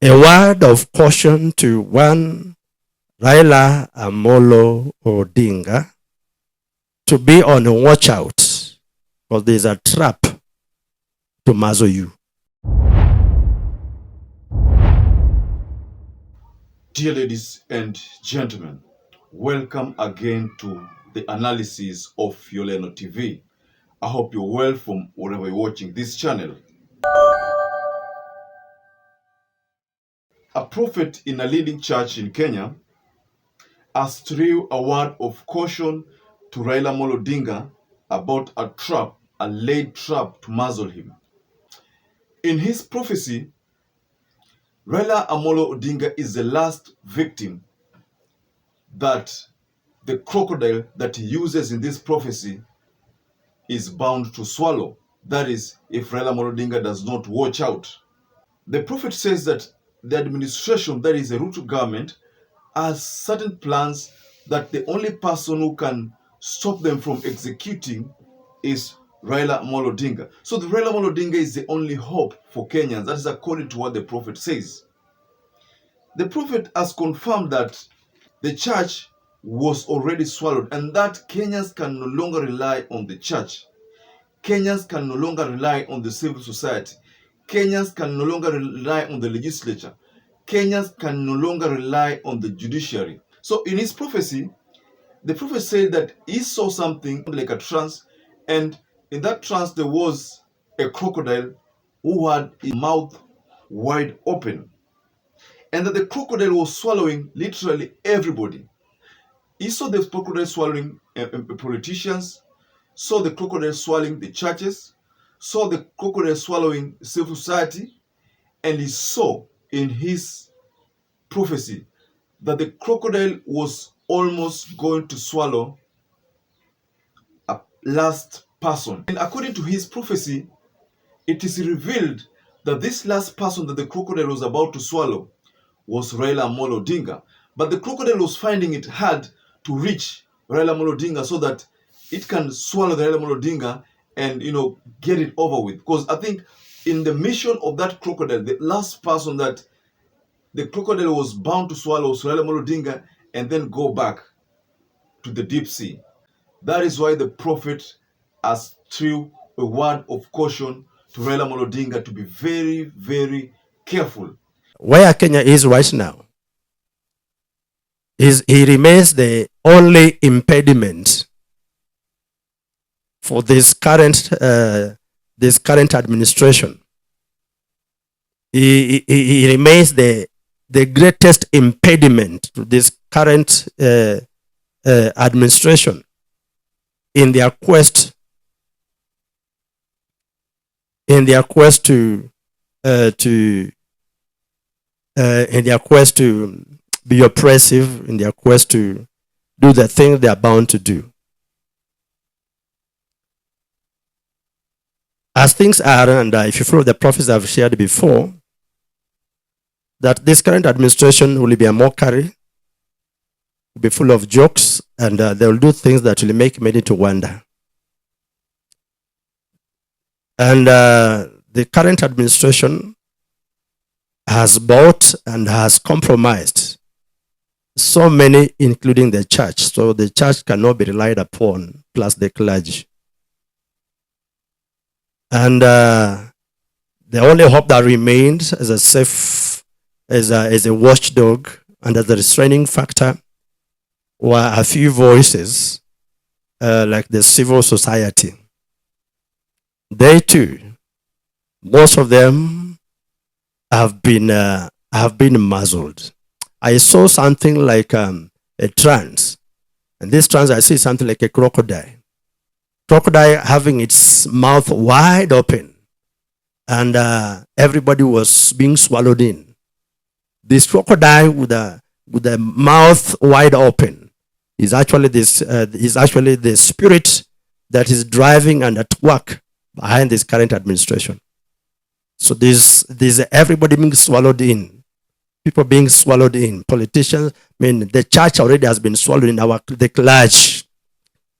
A word of caution to one Raila Amolo Odinga to be on a watch out, because there's a trap to muzzle you. Dear ladies and gentlemen, welcome again to the analysis of Yoleno TV. I hope you're well from wherever you're watching this channel. A prophet in a leading church in Kenya has threw a word of caution to Raila Amolo Odinga about a laid trap to muzzle him. In his prophecy, Raila Amolo Odinga is the last victim that the crocodile that he uses in this prophecy is bound to swallow. That is, if Raila Amolo Odinga does not watch out. The prophet says that the administration, that is the Ruto government, has certain plans that the only person who can stop them from executing is Raila Amolo Odinga. So the Raila Amolo Odinga is the only hope for Kenyans. That is according to what the prophet says. The prophet has confirmed that the church was already swallowed and that Kenyans can no longer rely on the church. Kenyans can no longer rely on the civil society. Kenyans can no longer rely on the legislature. Kenyans can no longer rely on the judiciary. So in his prophecy, the prophet said that he saw something like a trance, and in that trance there was a crocodile who had his mouth wide open, and that the crocodile was swallowing literally everybody. He saw the crocodile swallowing politicians, saw the crocodile swallowing the churches, saw the crocodile swallowing civil society, and he saw in his prophecy that the crocodile was almost going to swallow a last person. And according to his prophecy, it is revealed that this last person that the crocodile was about to swallow was Raila Amolo Odinga. But the crocodile was finding it hard to reach Raila Amolo Odinga so that it can swallow the Raila Amolo Odinga and get it over with. Because I think in the mission of that crocodile, the last person that the crocodile was bound to swallow was Raila Amolo Odinga and then go back to the deep sea. That is why the prophet has threw a word of caution to Raila Amolo Odinga to be very, very careful. Where Kenya is right now, he remains the only impediment for this current administration. He remains the greatest impediment to this current administration in their quest to be oppressive, in their quest to do the things they are bound to do. As things are, and if you follow the prophets I've shared before, that this current administration will be a mockery, will be full of jokes, and they will do things that will make many to wonder. And the current administration has bought and has compromised so many, including the church. So the church cannot be relied upon, plus the clergy. And the only hope that remains as a safe, as a watchdog and as a restraining factor were a few voices like the civil society. They too, most of them have been muzzled. I saw something like a trance, and this trance I see something like a crocodile having its mouth wide open, and everybody was being swallowed in. This crocodile with the mouth wide open is actually the spirit that is driving and at work behind this current administration. So there's everybody being swallowed in, people being swallowed in, politicians. I mean, the church already has been swallowed in, the clergy.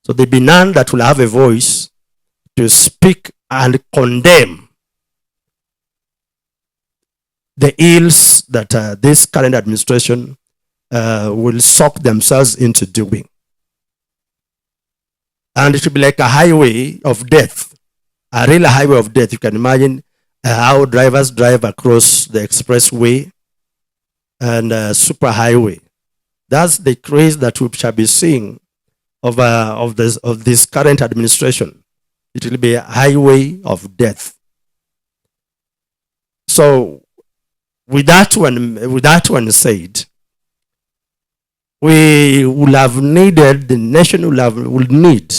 So there be none that will have a voice to speak and condemn the ills that this current administration will soak themselves into doing. And it will be like a highway of death, a real highway of death. You can imagine how drivers drive across the expressway and super highway. That's the craze that we shall be seeing of this current administration. It will be a highway of death. So with that one said, we will have needed, the nation will need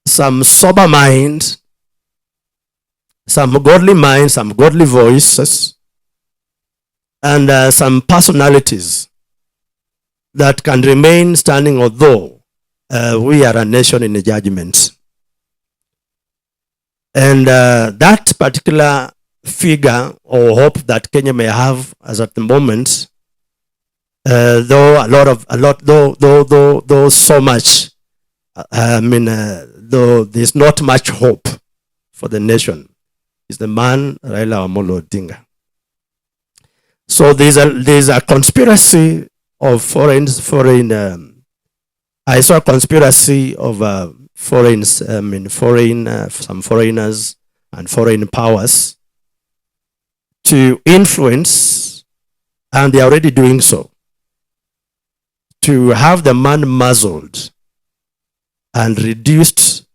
some sober mind, some godly voices, and some personalities that can remain standing, although we are a nation in a judgment. And that particular figure or hope that Kenya may have as at the moment, though so much, though there's not much hope for the nation, is the man Raila Odinga. So there's a conspiracy of foreign. I saw a conspiracy of some foreigners and foreign powers to influence, and they are already doing so, to have the man muzzled and reduced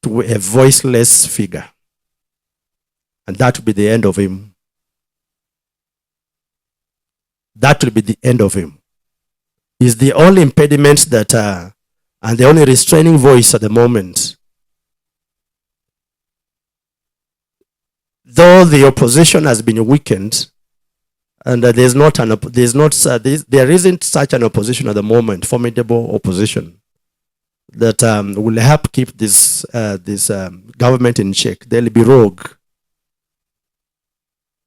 to a voiceless figure. And that will be the end of him. That will be the end of him. Is the only impediment that, and the only restraining voice at the moment. Though the opposition has been weakened, and there isn't such an opposition at the moment, formidable opposition, that will help keep this government in check. They'll be rogue.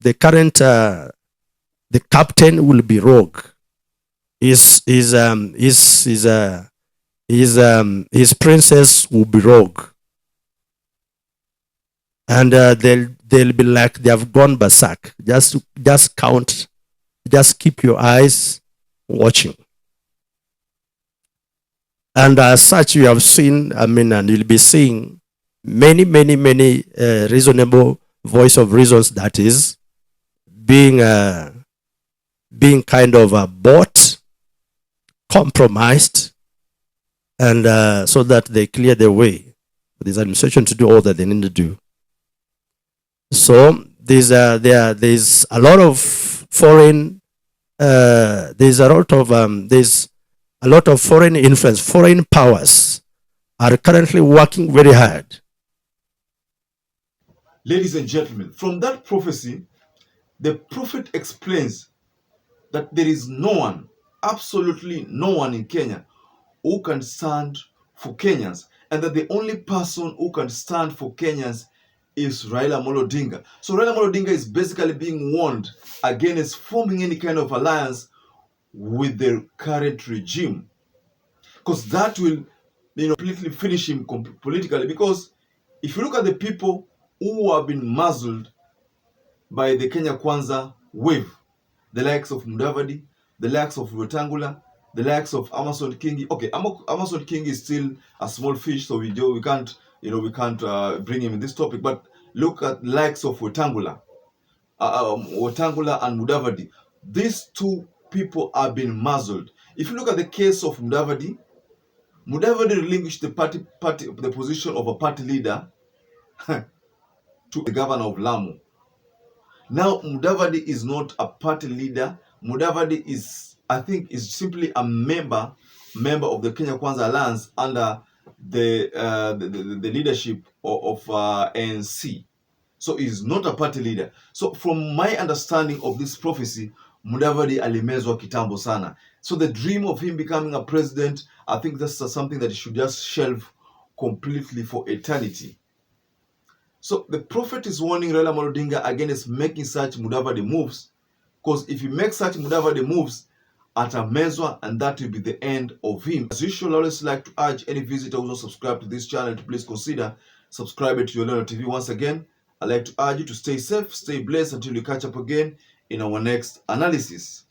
The current, the captain will be rogue. His princess will be rogue, and they'll be like they have gone berserk. Just count, just keep your eyes watching. And as such, you have seen, and you'll be seeing many reasonable voice of reasons that is being kind of bought, compromised, and so that they clear the way for this administration to do all that they need to do. So there's a lot of foreign, there's a lot of foreign influence, foreign powers are currently working very hard. Ladies and gentlemen, from that prophecy, the prophet explains that there is no one, absolutely no one in Kenya who can stand for Kenyans, and that the only person who can stand for Kenyans is Raila Odinga. So Raila Odinga is basically being warned against forming any kind of alliance with the current regime, because that will completely finish him politically. Because if you look at the people who have been muzzled by the Kenya Kwanza wave, the likes of Mudavadi, the likes of Wetangula, the likes of Amason Kingi. Okay, Amason Kingi is still a small fish, so we can't bring him in this topic. But look at the likes of Wetangula, and Mudavadi. These two people have been muzzled. If you look at the case of Mudavadi relinquished the position of a party leader to the governor of Lamu. Now Mudavadi is not a party leader. Mudavadi is, I think, is simply a member of the Kenya Kwanza Alliance under the leadership of ANC. So he's not a party leader. So from my understanding of this prophecy, Mudavadi alimezwa kitambo sana. So the dream of him becoming a president, I think that's something that he should just shelve completely for eternity. So the prophet is warning Raila Odinga against making such Mudavadi moves, because if he makes such Mudavadi moves, atamezwa, and that will be the end of him. As usual, I always like to urge any visitor who's not subscribed to this channel to please consider subscribing to Yoleno TV. Once again, I'd like to urge you to stay safe, stay blessed until we catch up again in our next analysis.